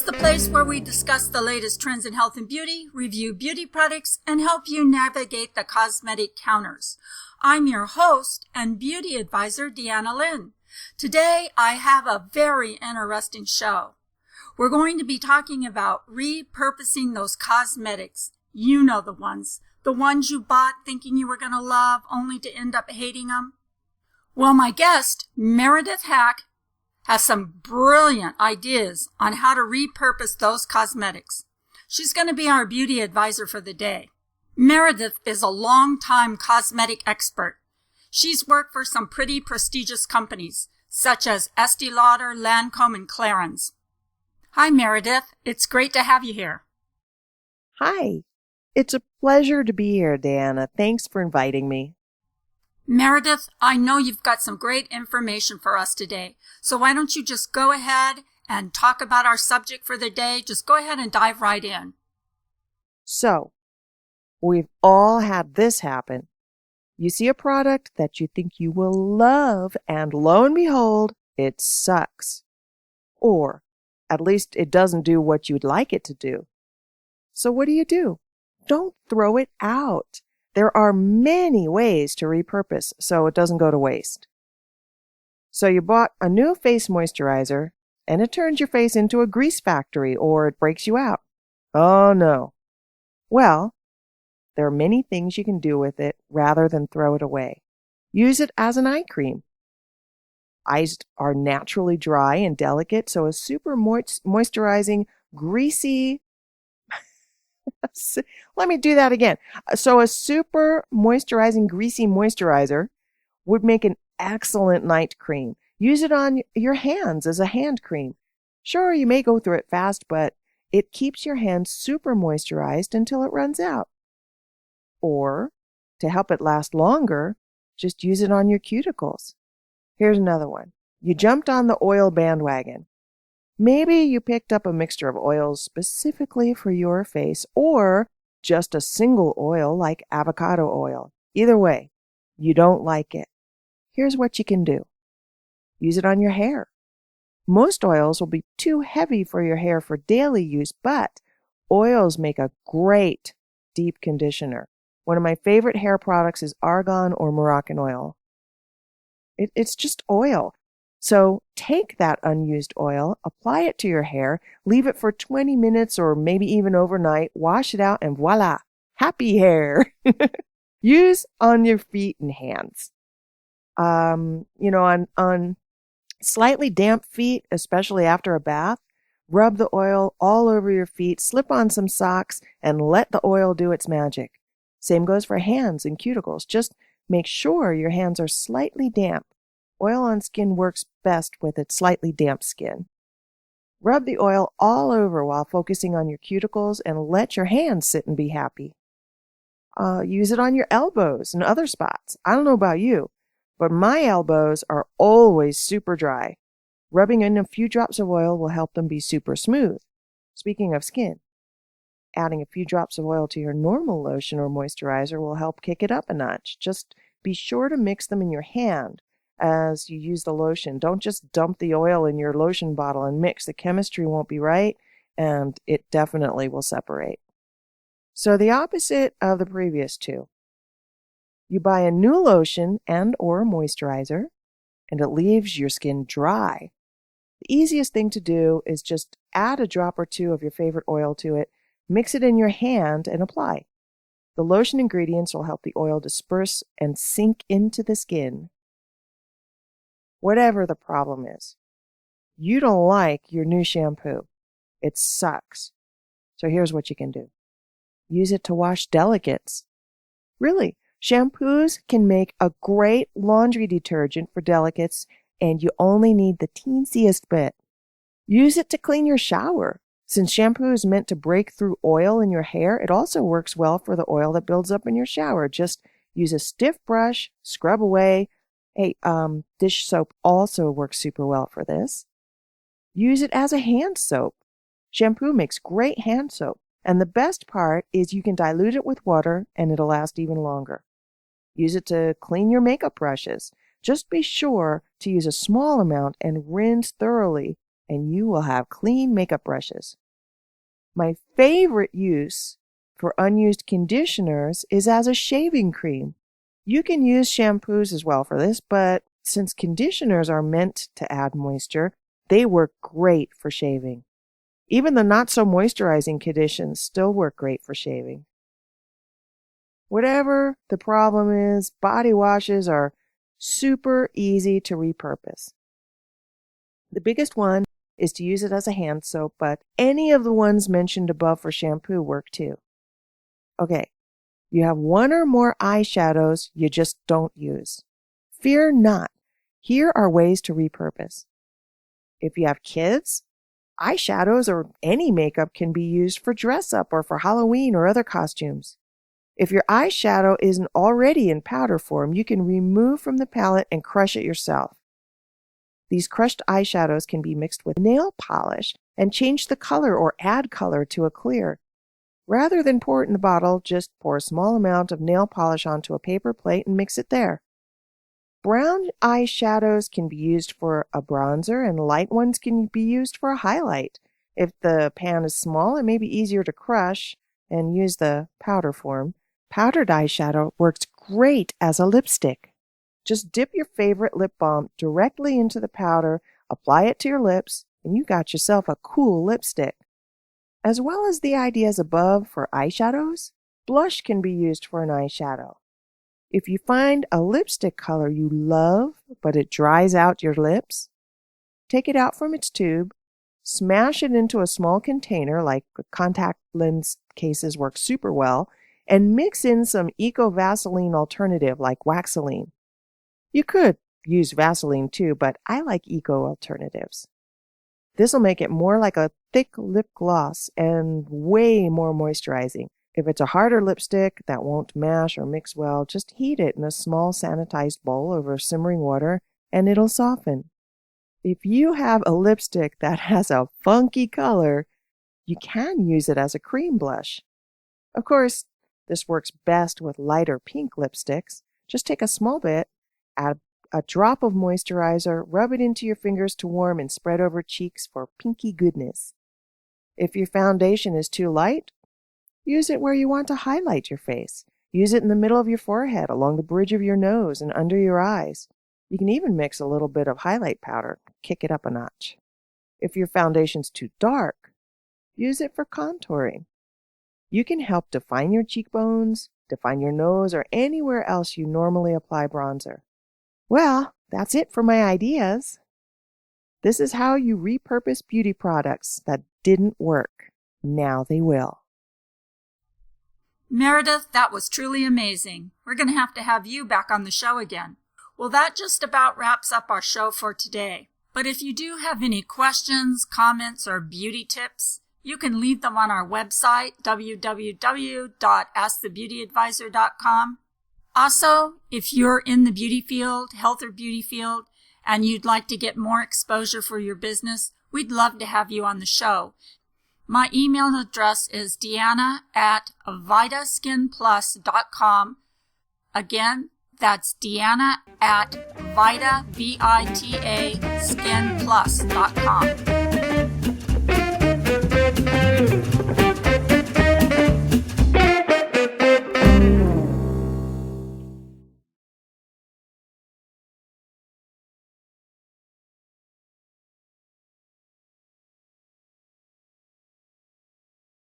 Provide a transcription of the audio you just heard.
is the place where we discuss the latest trends in health and beauty, review beauty products, and help you navigate the cosmetic counters. I'm your host and beauty advisor, Deanna Lynn. Today, I have a very interesting show. We're going to be talking about repurposing those cosmetics. You know the ones you bought thinking you were going to love only to end up hating them. Well, my guest, Meredith Hack, has some brilliant ideas on how to repurpose those cosmetics. She's going to be our beauty advisor for the day. Meredith is a longtime cosmetic expert. She's worked for some pretty prestigious companies, such as Estee Lauder, Lancome, and Clarins. Hi, Meredith. It's great to have you here. Hi. It's a pleasure to be here, Diana. Thanks for inviting me. Meredith, I know you've got some great information for us today, so why don't you just go ahead and talk about our subject for the day? Just go ahead and dive right in. So, we've all had this happen. You see a product that you think you will love, and lo and behold, it sucks. Or, at least it doesn't do what you'd like it to do. So what do? Don't throw it out. There are many ways to repurpose so it doesn't go to waste. So you bought a new face moisturizer and it turns your face into a grease factory or it breaks you out. Oh no. Well, there are many things you can do with it rather than throw it away. Use it as an eye cream. Eyes are naturally dry and delicate, so a super moisturizing, greasy Let me do that again. So a super moisturizing, greasy moisturizer would make an excellent night cream. Use it on your hands as a hand cream. Sure, you may go through it fast, but it keeps your hands super moisturized until it runs out. Or, to help it last longer, just use it on your cuticles. Here's another one. You jumped on the oil bandwagon. Maybe you picked up a mixture of oils specifically for your face, or just a single oil like avocado oil. Either way, you don't like it. Here's what you can do. Use it on your hair. Most oils will be too heavy for your hair for daily use, but oils make a great deep conditioner. One of my favorite hair products is argan or Moroccan oil. It's just oil. So take that unused oil, apply it to your hair, leave it for 20 minutes or maybe even overnight, wash it out, and voila, happy hair. Use on your feet and hands. On slightly damp feet, especially after a bath, rub the oil all over your feet, slip on some socks, and let the oil do its magic. Same goes for hands and cuticles. Just make sure your hands are slightly damp. Oil on skin works best with its slightly damp skin. Rub the oil all over while focusing on your cuticles and let your hands sit and be happy. Use it on your elbows and other spots. I don't know about you, but my elbows are always super dry. Rubbing in a few drops of oil will help them be super smooth. Speaking of skin, adding a few drops of oil to your normal lotion or moisturizer will help kick it up a notch. Just be sure to mix them in your hand as you use the lotion. Don't just dump the oil in your lotion bottle and mix. The chemistry won't be right, and it definitely will separate. So the opposite of the previous two. You buy a new lotion and or moisturizer, and it leaves your skin dry. The easiest thing to do is just add a drop or two of your favorite oil to it, mix it in your hand, and apply. The lotion ingredients will help the oil disperse and sink into the skin. Whatever the problem is, you don't like your new shampoo. It sucks. So here's what you can do. Use it to wash delicates. Really, shampoos can make a great laundry detergent for delicates, and you only need the teensiest bit. Use it to clean your shower. Since shampoo is meant to break through oil in your hair, it also works well for the oil that builds up in your shower. Just use a stiff brush, scrub away. Hey, dish soap also works super well for this. Use it as a hand soap. Shampoo makes great hand soap. And the best part is you can dilute it with water and it'll last even longer. Use it to clean your makeup brushes. Just be sure to use a small amount and rinse thoroughly and you will have clean makeup brushes. My favorite use for unused conditioners is as a shaving cream. You can use shampoos as well for this, but since conditioners are meant to add moisture, they work great for shaving. Even the not-so-moisturizing conditions still work great for shaving. Whatever the problem is, body washes are super easy to repurpose. The biggest one is to use it as a hand soap, but any of the ones mentioned above for shampoo work too. Okay, you have one or more eyeshadows you just don't use. Fear not. Here are ways to repurpose. If you have kids, eyeshadows or any makeup can be used for dress up or for Halloween or other costumes. If your eyeshadow isn't already in powder form, you can remove from the palette and crush it yourself. These crushed eyeshadows can be mixed with nail polish and change the color or add color to a clear. Rather than pour it in the bottle, just pour a small amount of nail polish onto a paper plate and mix it there. Brown eyeshadows can be used for a bronzer and light ones can be used for a highlight. If the pan is small, it may be easier to crush and use the powder form. Powdered eyeshadow works great as a lipstick. Just dip your favorite lip balm directly into the powder, apply it to your lips, and you got yourself a cool lipstick. As well as the ideas above for eyeshadows, blush can be used for an eyeshadow. If you find a lipstick color you love, but it dries out your lips, take it out from its tube, smash it into a small container, like contact lens cases work super well, and mix in some Eco-Vaseline alternative like Waxaline. You could use Vaseline too, but I like Eco alternatives. This will make it more like a thick lip gloss and way more moisturizing. If it's a harder lipstick that won't mash or mix well, just heat it in a small sanitized bowl over simmering water and it'll soften. If you have a lipstick that has a funky color, you can use it as a cream blush. Of course, this works best with lighter pink lipsticks. Just take a small bit, add a drop of moisturizer, rub it into your fingers to warm, and spread over cheeks for pinky goodness. If your foundation is too light, use it where you want to highlight your face. Use it in the middle of your forehead, along the bridge of your nose, and under your eyes. You can even mix a little bit of highlight powder, kick it up a notch. If your foundation's too dark, use it for contouring. You can help define your cheekbones, define your nose, or anywhere else you normally apply bronzer. Well, that's it for my ideas. This is how you repurpose beauty products that didn't work. Now they will. Meredith, that was truly amazing. We're going to have you back on the show again. Well, that just about wraps up our show for today. But if you do have any questions, comments, or beauty tips, you can leave them on our website, www.askthebeautyadvisor.com. Also, if you're in the beauty field, health or beauty field, and you'd like to get more exposure for your business, we'd love to have you on the show. My email address is deanna@vitaskinplus.com. Again, that's deanna@vita, VITA, skinplus.com.